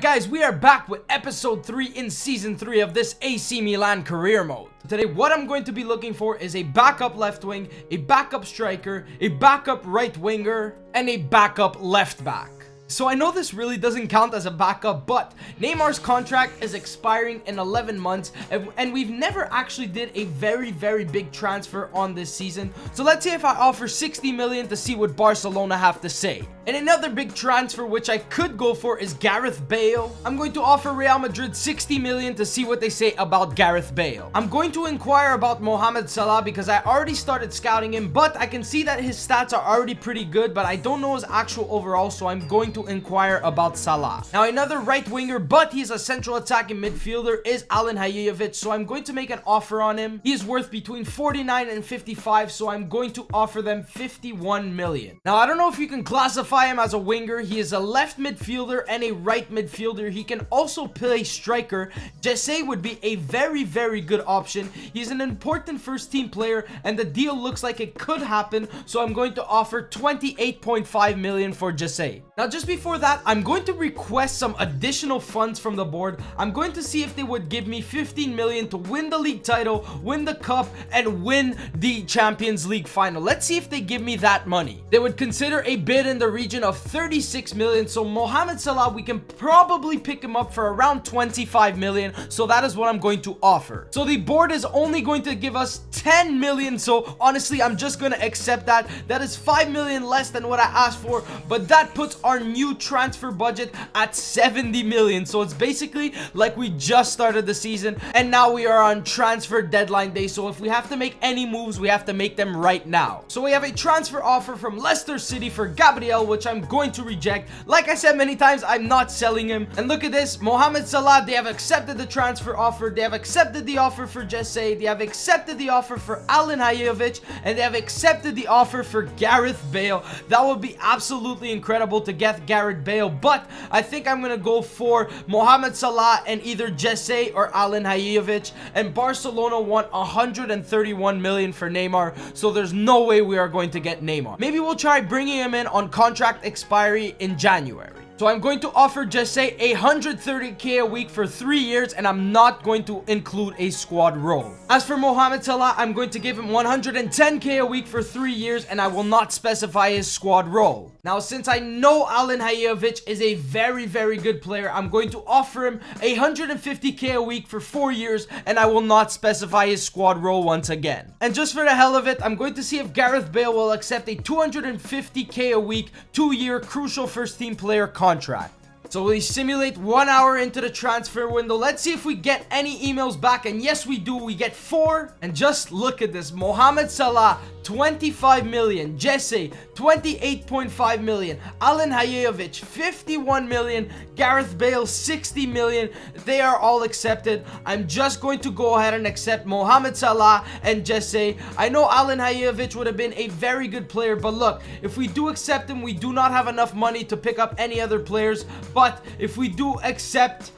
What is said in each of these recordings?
guys, we are back with episode 3 in season 3 of this AC Milan career mode. Today what I'm going to be looking for is a backup left wing, a backup striker, a backup right winger, and a backup left back. So I know this really doesn't count as a backup, but Neymar's contract is expiring in 11 months and we've never actually did a very big transfer on this season. So let's see if I offer 60 million to see what Barcelona have to say. And another big transfer which I could go for is Gareth Bale. I'm going to offer Real Madrid 60 million to see what they say about Gareth Bale. I'm going to inquire about Mohamed Salah because I already started scouting him, but I can see that his stats are already pretty good, but I don't know his actual overall, so I'm going to inquire about Salah. Now another right winger, but he's a central attacking midfielder, is Alen Hajijovic, so I'm going to make an offer on him. He is worth between 49 and 55, so I'm going to offer them 51 million. Now I don't know if you can classify him as a winger. He is a left midfielder and a right midfielder. He can also play striker. Jesse would be a very good option. He's an important first team player and the deal looks like it could happen, so I'm going to offer 28.5 million for Jesse. Now just before that, I'm going to request some additional funds from the board. I'm going to see if they would give me 15 million to win the league title, win the cup, and win the Champions League final. Let's see if they give me that money. They would consider a bid in the region of 36 million, so Mohamed Salah, we can probably pick him up for around 25 million, so that is what I'm going to offer. So the board is only going to give us 10 million, so honestly I'm just going to accept that. That is 5 million less than what I asked for, but that puts our new transfer budget at 70 million, so it's basically like we just started the season and now we are on transfer deadline day, so if we have to make any moves, we have to make them right now. So we have a transfer offer from Leicester City for Gabriel, which I'm going to reject. Like I said many times, I'm not selling him. And look at this, Mohamed Salah, they have accepted the transfer offer, they have accepted the offer for Jesse, they have accepted the offer for Alen Hajijovic, and they have accepted the offer for Gareth Bale. That would be absolutely incredible to get Gareth Bale, but I think I'm gonna go for Mohamed Salah and either Jesse or Alen Hajijovic, and Barcelona want 131 million for Neymar, so there's no way we are going to get Neymar. Maybe we'll try bringing him in on contract expiry in January. So I'm going to offer Jesse 130k a week for 3 years, and I'm not going to include a squad role. As for Mohamed Salah, I'm going to give him 110k a week for 3 years, and I will not specify his squad role. Now, since I know Alen Hajijovic is a very good player, I'm going to offer him 150k a week for 4 years, and I will not specify his squad role once again. And just for the hell of it, I'm going to see if Gareth Bale will accept a 250k a week, 2-year crucial first team player contract. So we simulate 1 hour into the transfer window. Let's see if we get any emails back, and yes we do. We get 4, and just look at this. Mohamed Salah 25 million, Jesse 28.5 million, Alen Hajijovic 51 million, Gareth Bale 60 million. They are all accepted. I'm just going to go ahead and accept Mohamed Salah and Jesse. I know Alen Hajijovic would have been a very good player, but look, if we do accept him, we do not have enough money to pick up any other players. But if we do accept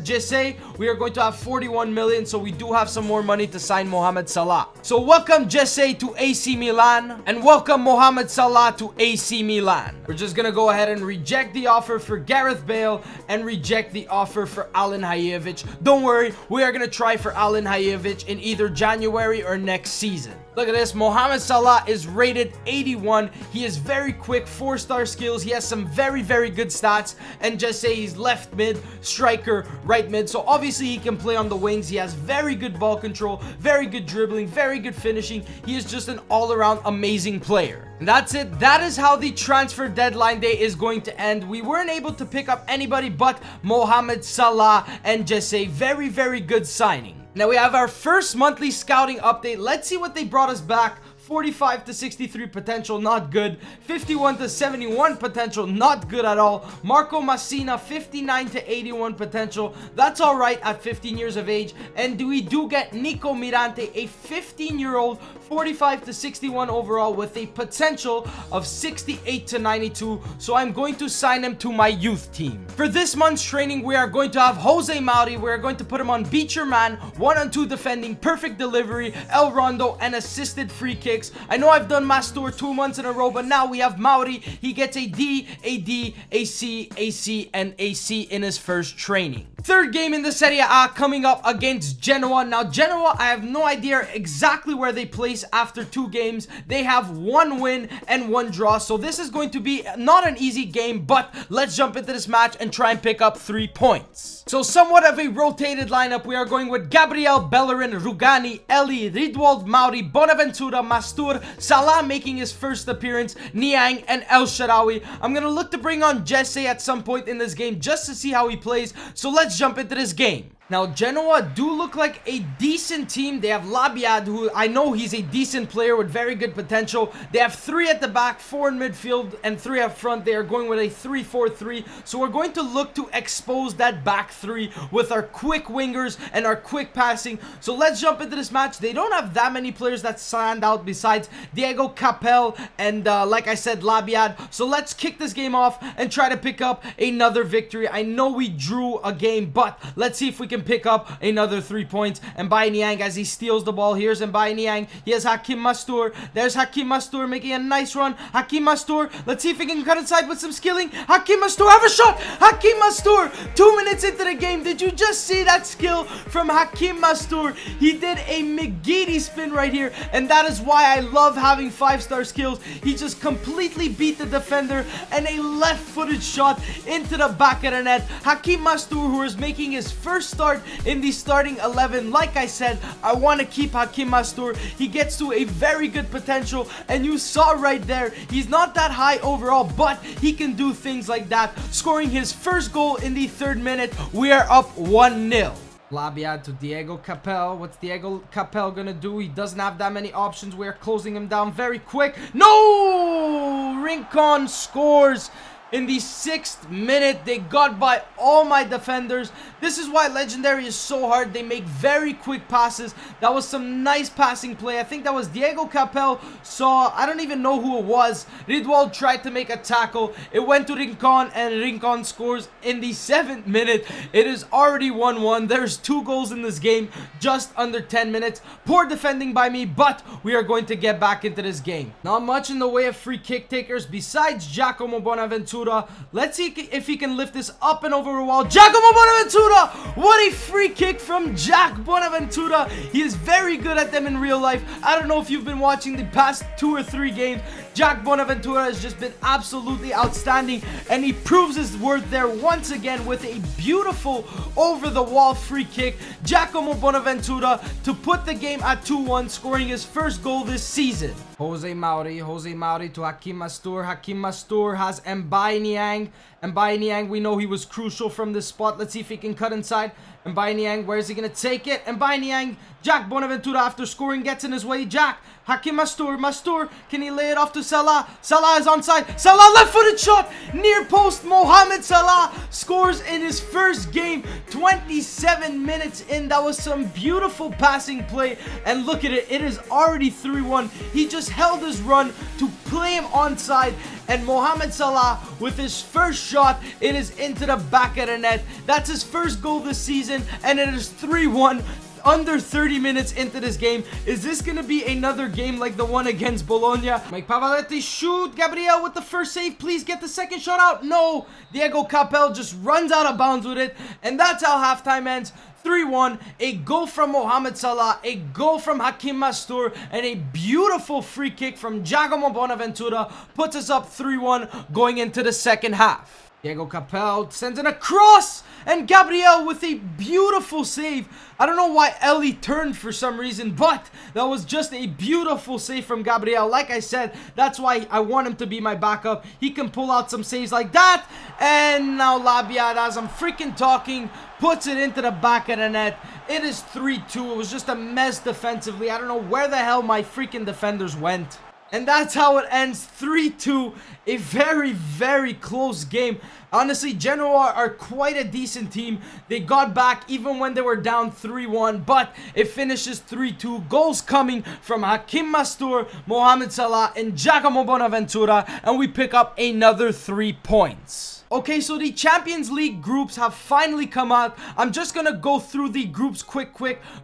Jesse, we are going to have 41 million, so we do have some more money to sign Mohamed Salah. So welcome Jesse to AC Milan, and welcome Mohamed Salah to AC Milan. We're just gonna go ahead and reject the offer for Gareth Bale and reject the offer for Alen Hajijovic. Don't worry, we are gonna try for Alen Hajijovic in either January or next season. Look at this, Mohamed Salah is rated 81. He is very quick, 4-star skills. He has some very good stats. And just say he's left mid, striker, right mid. So obviously he can play on the wings. He has very good ball control, very good dribbling, very good finishing. He is just an all-around amazing player. And that's it. That is how the transfer deadline day is going to end. We weren't able to pick up anybody but Mohamed Salah and Jesse. Very good signing. Now we have our first monthly scouting update. Let's see what they brought us back. 45 to 63 potential, not good. 51 to 71 potential, not good at all. Marco Massina, 59 to 81 potential. That's all right at 15 years of age. And we do get Nico Mirante, a 15-year-old, 45 to 61 overall with a potential of 68 to 92. So I'm going to sign him to my youth team. For this month's training, we are going to have Jose Mauri. We're going to put him on Beat Your Man, 1-on-2 defending, perfect delivery, El Rondo, and assisted free kick. kicks. I know I've done Mastur 2 months in a row, but now we have Mauri. He gets a D, a D, a C, a C, and a C in his first training. Third game in the Serie A coming up against Genoa. Now, Genoa, I have no idea exactly where they place after 2 games. They have 1 win and 1 draw, so this is going to be not an easy game, but let's jump into this match and try and pick up 3 points. So somewhat of a rotated lineup. We are going with Gabriel, Bellerin, Rugani, Eli, Ridwald, Mauri, Bonaventura, Mastur, Salah making his first appearance, Niang, and El Shaarawy. I'm going to look to bring on Jesse at some point in this game just to see how he plays. So let's jump into this game. Now, Genoa do look like a decent team. They have Labiad, who I know he's a decent player with very good potential. They have 3 at the back, 4 in midfield, and 3 up front. They are going with a 3-4-3. So we're going to look to expose that back 3 with our quick wingers and our quick passing. So let's jump into this match. They don't have that many players that stand out besides Diego Capel and, like I said, Labiad. So let's kick this game off and try to pick up another victory. I know we drew a game, but let's see if we can pick up another 3 points. And Mbaye Niang, as he steals the ball, here's Mbaye Niang. He has Hakim Mastur. There's Hakim Mastur making a nice run. Hakim Mastur, let's see if he can cut inside with some skilling. Hakim Mastur, have a shot. Hakim Mastur, 2 minutes into the game. Did you just see that skill from Hakim Mastur? He did a McGeady spin right here, and that is why I love having 5-star skills. He just completely beat the defender, and a left-footed shot into the back of the net. Hakim Mastur, who is making his first start in the starting 11. Like I said, I want to keep Hakim Mastur. He gets to a very good potential, and you saw right there, he's not that high overall, but he can do things like that. Scoring his first goal in the 3rd minute, we are up 1-0. Labiad to Diego Capel. What's Diego Capel gonna do? He doesn't have that many options. We're closing him down very quick. No! Rincon scores in the 6th minute. They got by all my defenders. This is why Legendary is so hard. They make very quick passes. That was some nice passing play. I think that was Diego Capel saw, I don't even know who it was. Ridwald tried to make a tackle. It went to Rincon, and Rincon scores in the 7th minute. It is already 1-1. There's 2 goals in this game, just under 10 minutes. Poor defending by me, but we are going to get back into this game. Not much in the way of free kick takers besides Giacomo Bonaventura. Let's see if he can lift this up and over a wall. Giacomo Bonaventura! What a free kick from Jack Bonaventura. He is very good at them in real life. I don't know if you've been watching the past 2 or 3 games. Jack Bonaventura has just been absolutely outstanding, and he proves his worth there once again with a beautiful over-the-wall free kick. Giacomo Bonaventura to put the game at 2-1, scoring his first goal this season. Jose Mauri to Hakim Mastur. Hakim Mastur has Mbaye Niang. Mbaye Niang, we know he was crucial from this spot. Let's see if he can cut inside. Mbaye Niang, where is he going to take it? Mbaye Niang, Jack Bonaventura after scoring gets in his way. Jack, Hakim Mastur, can he lay it off to Salah? Salah is onside. Salah, left-footed shot, near post. Mohamed Salah scores in his first game, 27 minutes in. That was some beautiful passing play, and look at it, it is already 3-1. He just held his run to play him onside, and Mohamed Salah with his first shot, it is into the back of the net. That's his first goal this season, and it is 3-1. Under 30 minutes into this game. Is this going to be another game like the one against Bologna? Mike Pavaletti, shoot. Gabriel with the first save. Please get the second shot out. No. Diego Capel just runs out of bounds with it. And that's how halftime ends. 3-1, a goal from Mohamed Salah, a goal from Hakim Mastur, and a beautiful free kick from Giacomo Bonaventura puts us up 3-1 going into the second half. Diego Capel sends in a cross, and Gabriel with a beautiful save. I don't know why Eli turned for some reason, but that was just a beautiful save from Gabriel. Like I said, that's why I want him to be my backup. He can pull out some saves like that. And now Labiad, as I'm freaking talking, puts it into the back of the net. It is 3-2. It was just a mess defensively. I don't know where the hell my freaking defenders went. And that's how it ends, 3-2. A very, very close game. Honestly, Genoa are quite a decent team. They got back even when they were down 3-1, but it finishes 3-2. Goals coming from Hakim Mastur, Mohamed Salah, and Giacomo Bonaventura, and we pick up another 3 points. Okay, so the Champions League groups have finally come out. I'm just gonna go through the groups quick.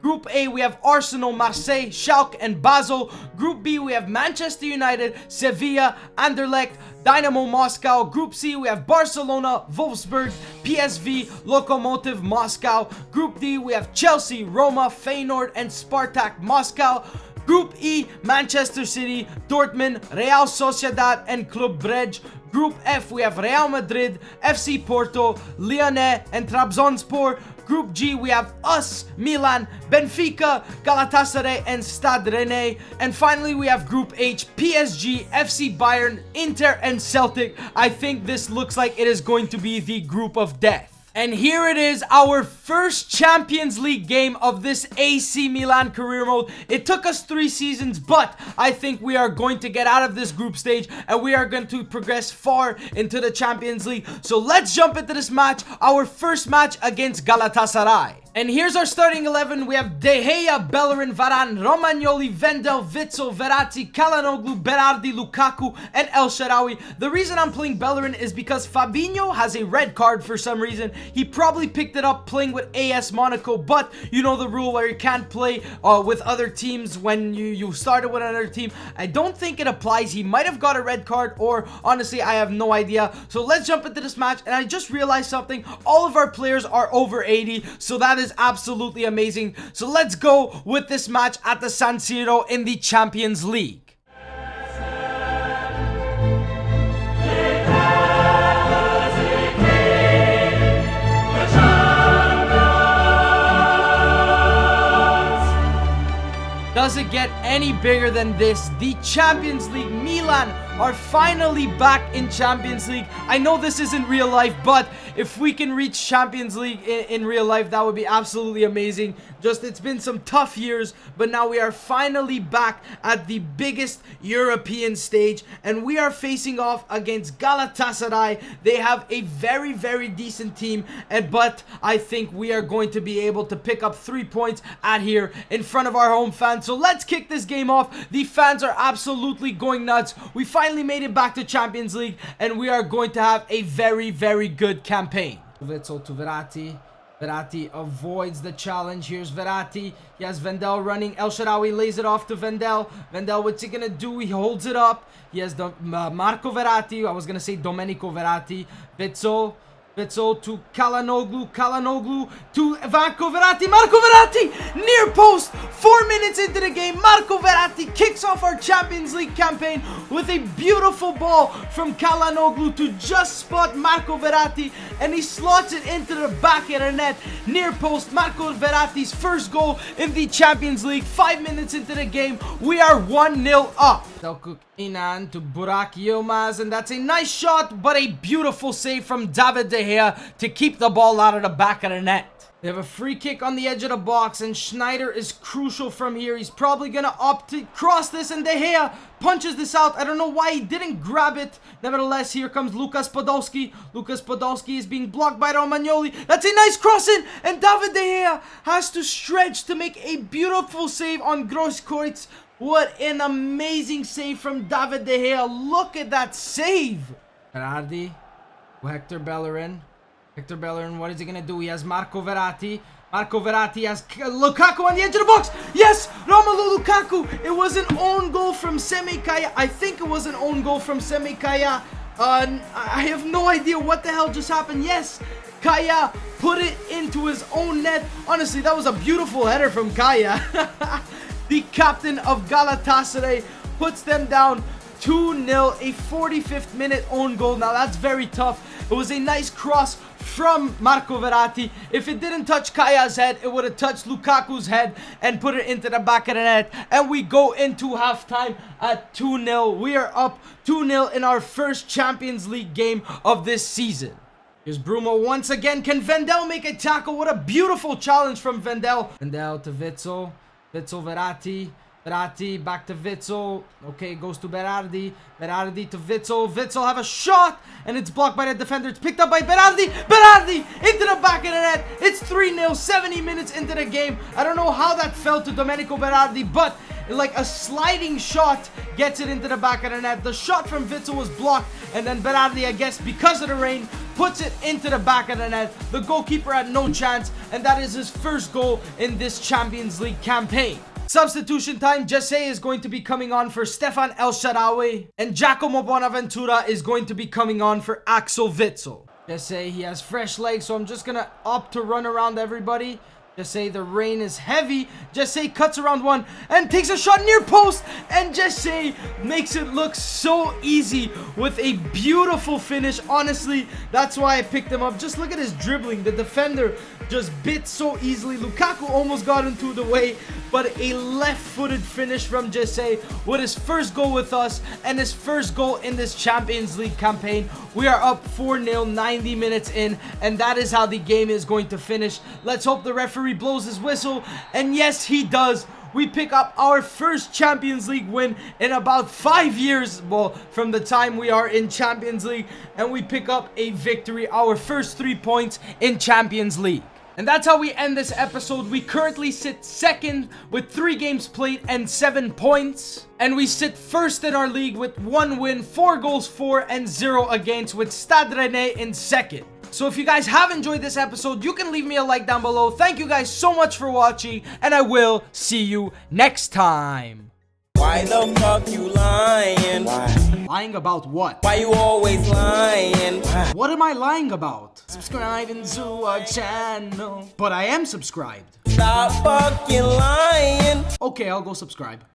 Group A, we have Arsenal, Marseille, Schalke, and Basel. Group B, we have Manchester United, Sevilla, Anderlecht, Dynamo Moscow. Group C, we have Barcelona, Wolfsburg, PSV, Lokomotiv Moscow. Group D, we have Chelsea, Roma, Feyenoord, and Spartak Moscow. Group E, Manchester City, Dortmund, Real Sociedad, and Club Brugge. Group F, we have Real Madrid, FC Porto, Lyonnais, and Trabzonspor. Group G, we have us, Milan, Benfica, Galatasaray, and Stade Rennais. And finally, we have Group H, PSG, FC Bayern, Inter, and Celtic. I think this looks like it is going to be the group of death. And here it is, our first Champions League game of this AC Milan career mode. It took us 3 seasons, but I think we are going to get out of this group stage and we are going to progress far into the Champions League. So let's jump into this match, our first match against Galatasaray. And here's our starting 11. We have De Gea, Bellerin, Varane, Romagnoli, Vendel, Witsel, Verratti, Calhanoglu, Berardi, Lukaku, and El Shaarawy. The reason I'm playing Bellerin is because Fabinho has a red card for some reason. He probably picked it up playing with AS Monaco, but you know the rule where you can't play with other teams when you started with another team. I don't think it applies. He might have got a red card, or honestly, I have no idea. So let's jump into this match, and I just realized something. All of our players are over 80, so that is absolutely amazing. So let's go with this match at the San Siro in the Champions League. Does it get any bigger than this? The Champions League. Milan are finally back in Champions League. I know this isn't real life, but if we can reach Champions League in real life, that would be absolutely amazing. Just, it's been some tough years, but now we are finally back at the biggest European stage, and we are facing off against Galatasaray. They have a very, very decent team, but I think we are going to be able to pick up 3 points at here in front of our home fans. So let's kick this game off. The fans are absolutely going nuts. We finally made it back to Champions League, and we are going to have a very, very good campaign. Witsel to Verratti. Verratti avoids the challenge. Here's Verratti. He has Vendel running. El Shaarawy lays it off to Vendel. Vendel, what's he gonna do? He holds it up. He has the Marco Verratti. I was gonna say Domenico Verratti. Witsel to Calhanoglu. Calhanoglu to Marco Verratti. Marco Verratti! Near post! 4 minutes into the game, Marco Verratti kicks off our Champions League campaign with a beautiful ball from Calhanoglu to just spot Marco Verratti, and he slots it into the back of the net. Near post, Marco Verratti's first goal in the Champions League. 5 minutes into the game, we are 1-0 up. Selçuk İnan to Burak Yilmaz, and that's a nice shot, but a beautiful save from David De Gea to keep the ball out of the back of the net. They have a free kick on the edge of the box, and Schneider is crucial from here. He's probably going to opt to cross this, and De Gea punches this out. I don't know why he didn't grab it. Nevertheless, here comes Lucas Podolski. Lucas Podolski is being blocked by Romagnoli. That's a nice cross in, and David De Gea has to stretch to make a beautiful save on Grosskreutz. What an amazing save from David De Gea. Look at that save. Berardi. Hector Bellerin. Hector Bellerin, what is he going to do? He has Marco Verratti. Marco Verratti has Lukaku on the edge of the box. Yes, Romelu Lukaku. It was an own goal from Semih Kaya. I think it was an own goal from Semih Kaya. I have no idea what the hell just happened. Yes, Kaya put it into his own net. Honestly, that was a beautiful header from Kaya. The captain of Galatasaray puts them down 2-0, a 45th minute own goal. Now that's very tough. It was a nice cross from Marco Verratti. If it didn't touch Kaya's head, it would have touched Lukaku's head and put it into the back of the net. And we go into halftime at 2-0. We are up 2-0 in our first Champions League game of this season. Here's Brumo once again. Can Vendel make a tackle? What a beautiful challenge from Vendel. Vendel to Witsel. Witsel, Verratti. Verratti back to Witsel. Okay, goes to Berardi. Berardi to Witsel. Witsel have a shot, and it's blocked by the defender. It's picked up by Berardi. Berardi into the back of the net. It's 3-0, 70 minutes into the game. I don't know how that fell to Domenico Berardi, but like a sliding shot gets it into the back of the net. The shot from Witsel was blocked, and then Berardi, I guess because of the rain, puts it into the back of the net. The goalkeeper had no chance, and that is his first goal in this Champions League campaign. Substitution time. Jesse is going to be coming on for Stefan El Shaarawy, and Giacomo Bonaventura is going to be coming on for Axel Witsel. Jesse, he has fresh legs, so I'm just gonna opt to run around everybody. Jesse, the rain is heavy. Jesse cuts around one and takes a shot near post, and Jesse makes it look so easy with a beautiful finish. Honestly, that's why I picked him up. Just look at his dribbling. The defender just bit so easily. Lukaku almost got into the way, but a left-footed finish from Jesse with his first goal with us and his first goal in this Champions League campaign. We are up 4-0 90 minutes in, and that is how the game is going to finish. Let's hope the referee blows his whistle, and yes, he does. We pick up our first Champions League win in about 5 years, well, from the time we are in Champions League, and we pick up a victory, our first 3 points in Champions League. And that's how we end this episode. We currently sit second with 3 games played and 7 points. And we sit first in our league with 1 win, 4 goals for, and 0 against, with Stade Rennais in second. So if you guys have enjoyed this episode, you can leave me a like down below. Thank you guys so much for watching, and I will see you next time. Why the fuck you lying? Why? Lying about what? Why you always lying? What am I lying about? Subscribing to our channel. But I am subscribed. Stop fucking lying. Okay, I'll go subscribe.